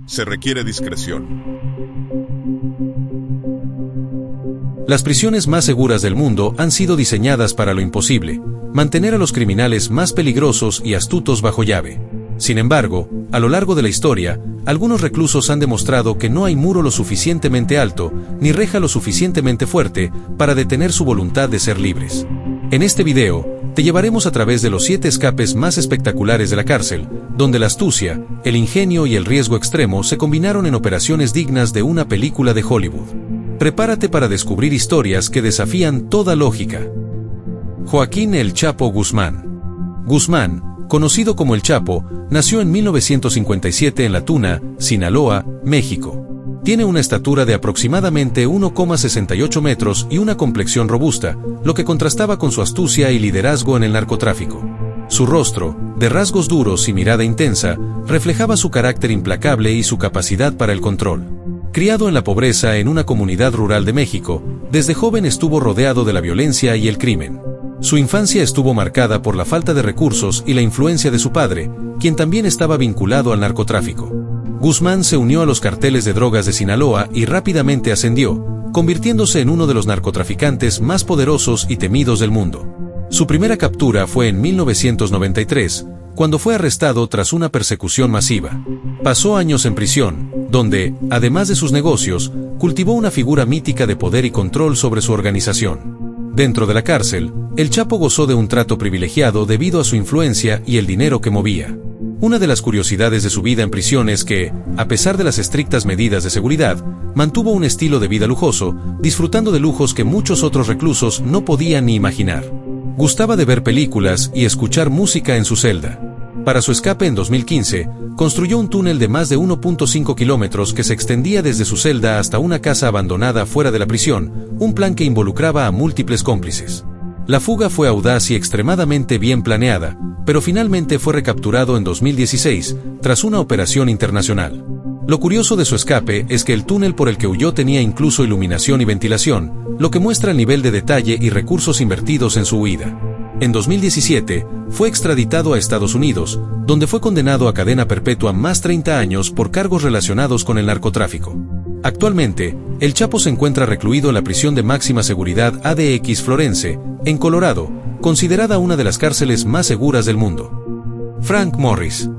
Se requiere discreción. Las prisiones más seguras del mundo han sido diseñadas para lo imposible: mantener a los criminales más peligrosos y astutos bajo llave. Sin embargo, a lo largo de la historia, algunos reclusos han demostrado que no hay muro lo suficientemente alto, ni reja lo suficientemente fuerte, para detener su voluntad de ser libres. En este video, te llevaremos a través de los 7 escapes más espectaculares de la cárcel, donde la astucia, el ingenio y el riesgo extremo se combinaron en operaciones dignas de una película de Hollywood. Prepárate para descubrir historias que desafían toda lógica. Joaquín El Chapo Guzmán. Guzmán, conocido como El Chapo, nació en 1957 en La Tuna, Sinaloa, México. Tiene una estatura de aproximadamente 1,68 metros y una complexión robusta, lo que contrastaba con su astucia y liderazgo en el narcotráfico. Su rostro, de rasgos duros y mirada intensa, reflejaba su carácter implacable y su capacidad para el control. Criado en la pobreza en una comunidad rural de México, desde joven estuvo rodeado de la violencia y el crimen. Su infancia estuvo marcada por la falta de recursos y la influencia de su padre, quien también estaba vinculado al narcotráfico. Guzmán se unió a los carteles de drogas de Sinaloa y rápidamente ascendió, convirtiéndose en uno de los narcotraficantes más poderosos y temidos del mundo. Su primera captura fue en 1993, cuando fue arrestado tras una persecución masiva. Pasó años en prisión, donde, además de sus negocios, cultivó una figura mítica de poder y control sobre su organización. Dentro de la cárcel, El Chapo gozó de un trato privilegiado debido a su influencia y el dinero que movía. Una de las curiosidades de su vida en prisión es que, a pesar de las estrictas medidas de seguridad, mantuvo un estilo de vida lujoso, disfrutando de lujos que muchos otros reclusos no podían ni imaginar. Gustaba de ver películas y escuchar música en su celda. Para su escape en 2015, construyó un túnel de más de 1.5 kilómetros que se extendía desde su celda hasta una casa abandonada fuera de la prisión, un plan que involucraba a múltiples cómplices. La fuga fue audaz y extremadamente bien planeada, pero finalmente fue recapturado en 2016, tras una operación internacional. Lo curioso de su escape es que el túnel por el que huyó tenía incluso iluminación y ventilación, lo que muestra el nivel de detalle y recursos invertidos en su huida. En 2017, fue extraditado a Estados Unidos, donde fue condenado a cadena perpetua más 30 años por cargos relacionados con el narcotráfico. Actualmente, El Chapo se encuentra recluido en la prisión de máxima seguridad ADX Florence, en Colorado, considerada una de las cárceles más seguras del mundo. Frank Morris.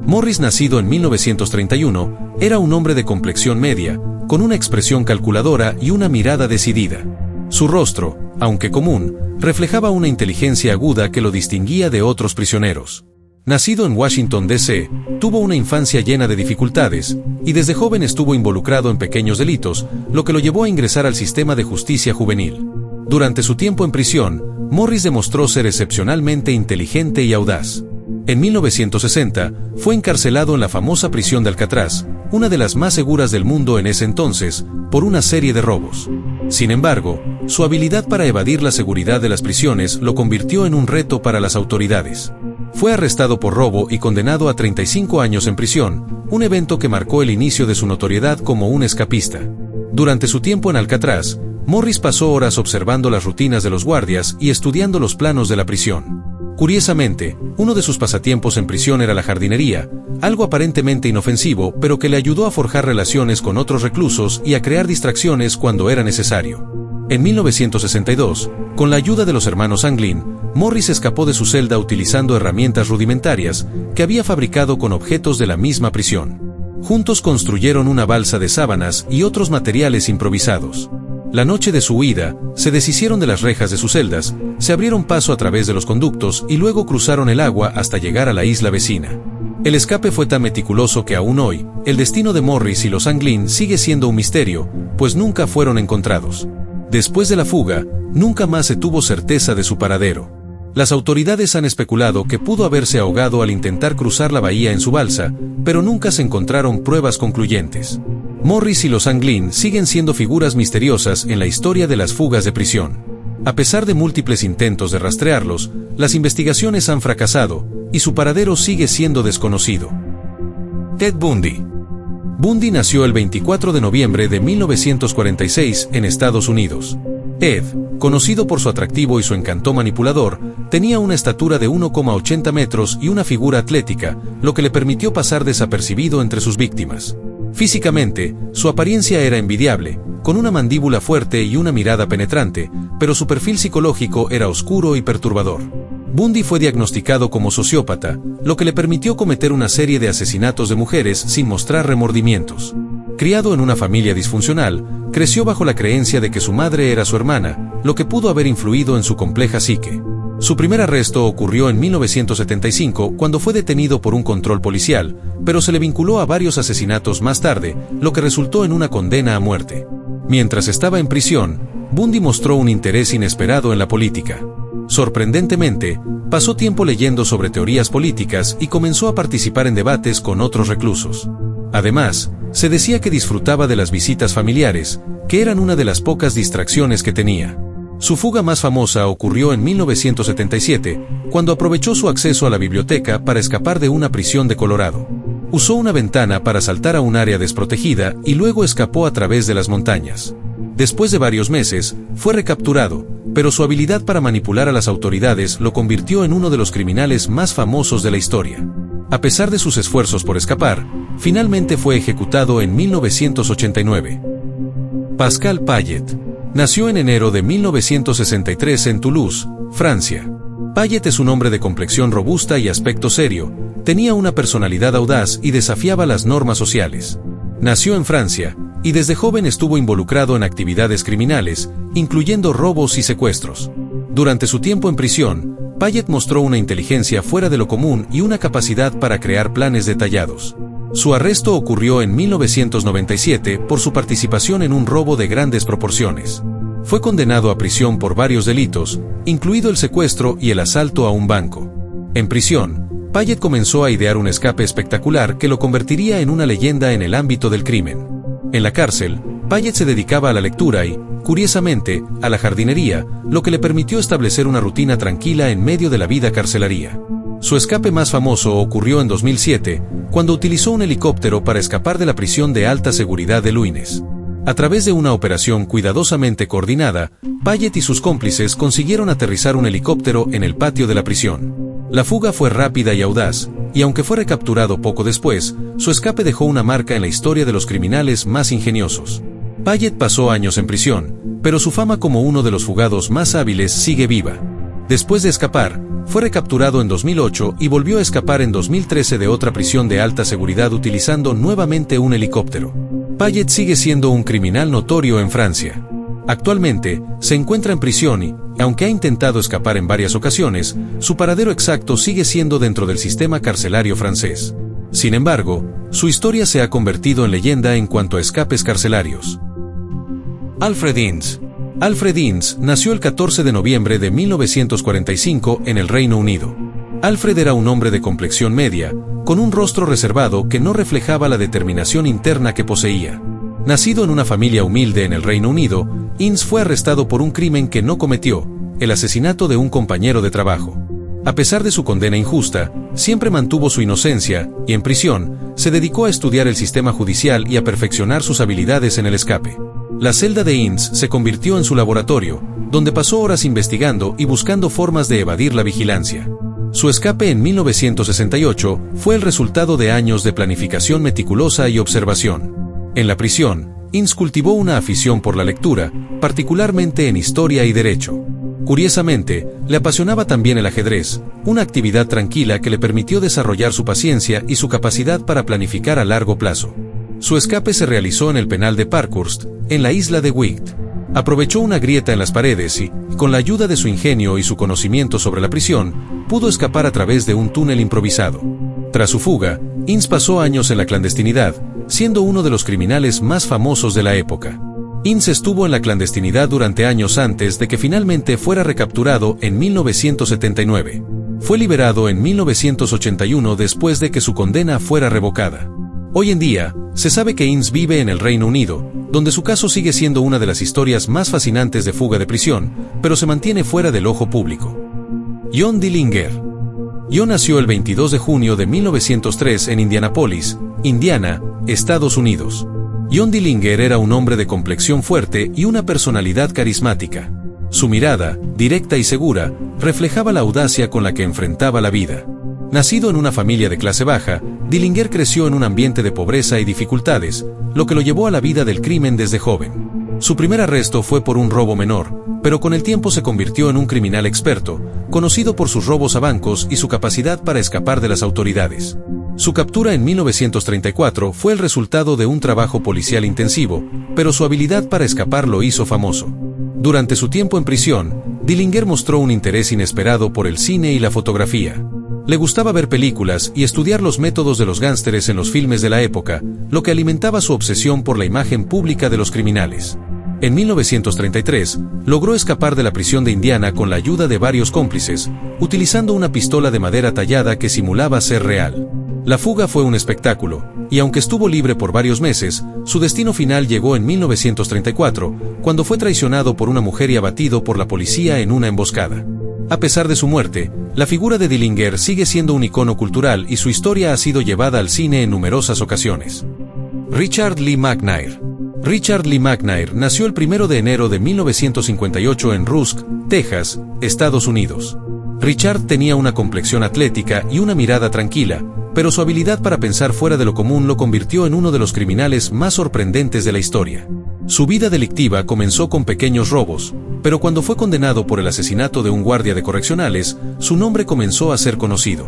Morris, nacido en 1931, era un hombre de complexión media, con una expresión calculadora y una mirada decidida. Su rostro, aunque común, reflejaba una inteligencia aguda que lo distinguía de otros prisioneros. Nacido en Washington, D.C., tuvo una infancia llena de dificultades, y desde joven estuvo involucrado en pequeños delitos, lo que lo llevó a ingresar al sistema de justicia juvenil. Durante su tiempo en prisión, Morris demostró ser excepcionalmente inteligente y audaz. En 1960, fue encarcelado en la famosa prisión de Alcatraz, una de las más seguras del mundo en ese entonces, por una serie de robos. Sin embargo, su habilidad para evadir la seguridad de las prisiones lo convirtió en un reto para las autoridades. Fue arrestado por robo y condenado a 35 años en prisión, un evento que marcó el inicio de su notoriedad como un escapista. Durante su tiempo en Alcatraz, Morris pasó horas observando las rutinas de los guardias y estudiando los planos de la prisión. Curiosamente, uno de sus pasatiempos en prisión era la jardinería, algo aparentemente inofensivo, pero que le ayudó a forjar relaciones con otros reclusos y a crear distracciones cuando era necesario. En 1962, con la ayuda de los hermanos Anglin, Morris escapó de su celda utilizando herramientas rudimentarias que había fabricado con objetos de la misma prisión. Juntos construyeron una balsa de sábanas y otros materiales improvisados. La noche de su huida, se deshicieron de las rejas de sus celdas, se abrieron paso a través de los conductos y luego cruzaron el agua hasta llegar a la isla vecina. El escape fue tan meticuloso que aún hoy, el destino de Morris y los Anglin sigue siendo un misterio, pues nunca fueron encontrados. Después de la fuga, nunca más se tuvo certeza de su paradero. Las autoridades han especulado que pudo haberse ahogado al intentar cruzar la bahía en su balsa, pero nunca se encontraron pruebas concluyentes. Morris y los Anglin siguen siendo figuras misteriosas en la historia de las fugas de prisión. A pesar de múltiples intentos de rastrearlos, las investigaciones han fracasado, y su paradero sigue siendo desconocido. Ted Bundy. Bundy nació el 24 de noviembre de 1946 en Estados Unidos. Ed, conocido por su atractivo y su encanto manipulador, tenía una estatura de 1,80 metros y una figura atlética, lo que le permitió pasar desapercibido entre sus víctimas. Físicamente, su apariencia era envidiable, con una mandíbula fuerte y una mirada penetrante, pero su perfil psicológico era oscuro y perturbador. Bundy fue diagnosticado como sociópata, lo que le permitió cometer una serie de asesinatos de mujeres sin mostrar remordimientos. Criado en una familia disfuncional, creció bajo la creencia de que su madre era su hermana, lo que pudo haber influido en su compleja psique. Su primer arresto ocurrió en 1975 cuando fue detenido por un control policial, pero se le vinculó a varios asesinatos más tarde, lo que resultó en una condena a muerte. Mientras estaba en prisión, Bundy mostró un interés inesperado en la política. Sorprendentemente, pasó tiempo leyendo sobre teorías políticas y comenzó a participar en debates con otros reclusos. Además, se decía que disfrutaba de las visitas familiares, que eran una de las pocas distracciones que tenía. Su fuga más famosa ocurrió en 1977, cuando aprovechó su acceso a la biblioteca para escapar de una prisión de Colorado. Usó una ventana para saltar a un área desprotegida y luego escapó a través de las montañas. Después de varios meses, fue recapturado, pero su habilidad para manipular a las autoridades lo convirtió en uno de los criminales más famosos de la historia. A pesar de sus esfuerzos por escapar, finalmente fue ejecutado en 1989. Pascal Payet nació en enero de 1963 en Toulouse, Francia. Payet es un hombre de complexión robusta y aspecto serio, tenía una personalidad audaz y desafiaba las normas sociales. Nació en Francia, y desde joven estuvo involucrado en actividades criminales, incluyendo robos y secuestros. Durante su tiempo en prisión, Payet mostró una inteligencia fuera de lo común y una capacidad para crear planes detallados. Su arresto ocurrió en 1997 por su participación en un robo de grandes proporciones. Fue condenado a prisión por varios delitos, incluido el secuestro y el asalto a un banco. En prisión, Payet comenzó a idear un escape espectacular que lo convertiría en una leyenda en el ámbito del crimen. En la cárcel, Payet se dedicaba a la lectura y, curiosamente, a la jardinería, lo que le permitió establecer una rutina tranquila en medio de la vida carcelaria. Su escape más famoso ocurrió en 2007, cuando utilizó un helicóptero para escapar de la prisión de alta seguridad de Luynes. A través de una operación cuidadosamente coordinada, Payet y sus cómplices consiguieron aterrizar un helicóptero en el patio de la prisión. La fuga fue rápida y audaz, y aunque fue recapturado poco después, su escape dejó una marca en la historia de los criminales más ingeniosos. Payet pasó años en prisión, pero su fama como uno de los fugados más hábiles sigue viva. Después de escapar, fue recapturado en 2008 y volvió a escapar en 2013 de otra prisión de alta seguridad utilizando nuevamente un helicóptero. Payet sigue siendo un criminal notorio en Francia. Actualmente, se encuentra en prisión y, aunque ha intentado escapar en varias ocasiones, su paradero exacto sigue siendo dentro del sistema carcelario francés. Sin embargo, su historia se ha convertido en leyenda en cuanto a escapes carcelarios. Alfred Ince. Alfred Ince nació el 14 de noviembre de 1945 en el Reino Unido. Alfred era un hombre de complexión media, con un rostro reservado que no reflejaba la determinación interna que poseía. Nacido en una familia humilde en el Reino Unido, Ince fue arrestado por un crimen que no cometió, el asesinato de un compañero de trabajo. A pesar de su condena injusta, siempre mantuvo su inocencia y, en prisión, se dedicó a estudiar el sistema judicial y a perfeccionar sus habilidades en el escape. La celda de Ince se convirtió en su laboratorio, donde pasó horas investigando y buscando formas de evadir la vigilancia. Su escape en 1968 fue el resultado de años de planificación meticulosa y observación. En la prisión, Ince cultivó una afición por la lectura, particularmente en historia y derecho. Curiosamente, le apasionaba también el ajedrez, una actividad tranquila que le permitió desarrollar su paciencia y su capacidad para planificar a largo plazo. Su escape se realizó en el penal de Parkhurst, en la isla de Wight. Aprovechó una grieta en las paredes y, con la ayuda de su ingenio y su conocimiento sobre la prisión, pudo escapar a través de un túnel improvisado. Tras su fuga, Ince pasó años en la clandestinidad, siendo uno de los criminales más famosos de la época. Ince estuvo en la clandestinidad durante años antes de que finalmente fuera recapturado en 1979. Fue liberado en 1981 después de que su condena fuera revocada. Hoy en día, se sabe que Ince vive en el Reino Unido, donde su caso sigue siendo una de las historias más fascinantes de fuga de prisión, pero se mantiene fuera del ojo público. John Dillinger. John nació el 22 de junio de 1903 en Indianápolis, Indiana, Estados Unidos. John Dillinger era un hombre de complexión fuerte y una personalidad carismática. Su mirada, directa y segura, reflejaba la audacia con la que enfrentaba la vida. Nacido en una familia de clase baja, Dillinger creció en un ambiente de pobreza y dificultades, lo que lo llevó a la vida del crimen desde joven. Su primer arresto fue por un robo menor, pero con el tiempo se convirtió en un criminal experto, conocido por sus robos a bancos y su capacidad para escapar de las autoridades. Su captura en 1934 fue el resultado de un trabajo policial intensivo, pero su habilidad para escapar lo hizo famoso. Durante su tiempo en prisión, Dillinger mostró un interés inesperado por el cine y la fotografía. Le gustaba ver películas y estudiar los métodos de los gángsteres en los filmes de la época, lo que alimentaba su obsesión por la imagen pública de los criminales. En 1933, logró escapar de la prisión de Indiana con la ayuda de varios cómplices, utilizando una pistola de madera tallada que simulaba ser real. La fuga fue un espectáculo, y aunque estuvo libre por varios meses, su destino final llegó en 1934, cuando fue traicionado por una mujer y abatido por la policía en una emboscada. A pesar de su muerte, la figura de Dillinger sigue siendo un icono cultural y su historia ha sido llevada al cine en numerosas ocasiones. Richard Lee McNair. Richard Lee McNair nació el 1 de enero de 1958 en Rusk, Texas, Estados Unidos. Richard tenía una complexión atlética y una mirada tranquila, pero su habilidad para pensar fuera de lo común lo convirtió en uno de los criminales más sorprendentes de la historia. Su vida delictiva comenzó con pequeños robos, pero cuando fue condenado por el asesinato de un guardia de correccionales, su nombre comenzó a ser conocido.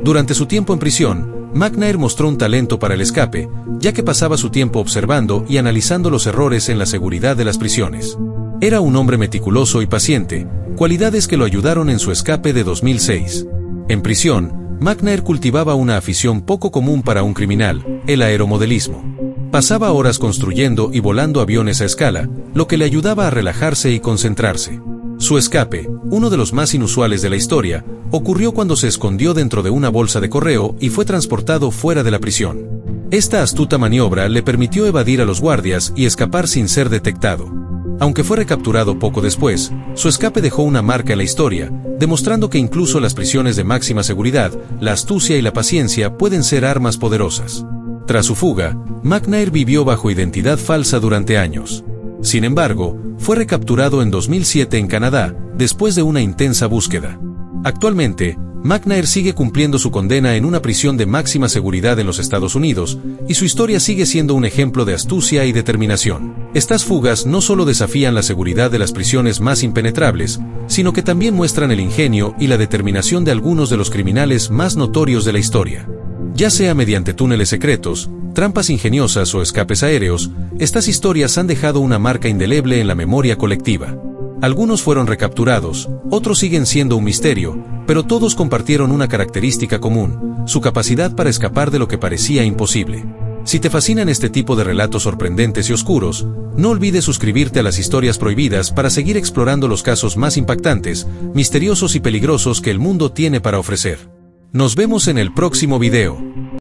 Durante su tiempo en prisión, McNair mostró un talento para el escape, ya que pasaba su tiempo observando y analizando los errores en la seguridad de las prisiones. Era un hombre meticuloso y paciente, cualidades que lo ayudaron en su escape de 2006. En prisión, McNair cultivaba una afición poco común para un criminal, el aeromodelismo. Pasaba horas construyendo y volando aviones a escala, lo que le ayudaba a relajarse y concentrarse. Su escape, uno de los más inusuales de la historia, ocurrió cuando se escondió dentro de una bolsa de correo y fue transportado fuera de la prisión. Esta astuta maniobra le permitió evadir a los guardias y escapar sin ser detectado. Aunque fue recapturado poco después, su escape dejó una marca en la historia, demostrando que incluso las prisiones de máxima seguridad, la astucia y la paciencia pueden ser armas poderosas. Tras su fuga, McNair vivió bajo identidad falsa durante años. Sin embargo, fue recapturado en 2007 en Canadá, después de una intensa búsqueda. Actualmente, McNair sigue cumpliendo su condena en una prisión de máxima seguridad en los Estados Unidos, y su historia sigue siendo un ejemplo de astucia y determinación. Estas fugas no solo desafían la seguridad de las prisiones más impenetrables, sino que también muestran el ingenio y la determinación de algunos de los criminales más notorios de la historia. Ya sea mediante túneles secretos, trampas ingeniosas o escapes aéreos, estas historias han dejado una marca indeleble en la memoria colectiva. Algunos fueron recapturados, otros siguen siendo un misterio, pero todos compartieron una característica común: su capacidad para escapar de lo que parecía imposible. Si te fascinan este tipo de relatos sorprendentes y oscuros, no olvides suscribirte a las Historias Prohibidas para seguir explorando los casos más impactantes, misteriosos y peligrosos que el mundo tiene para ofrecer. Nos vemos en el próximo video.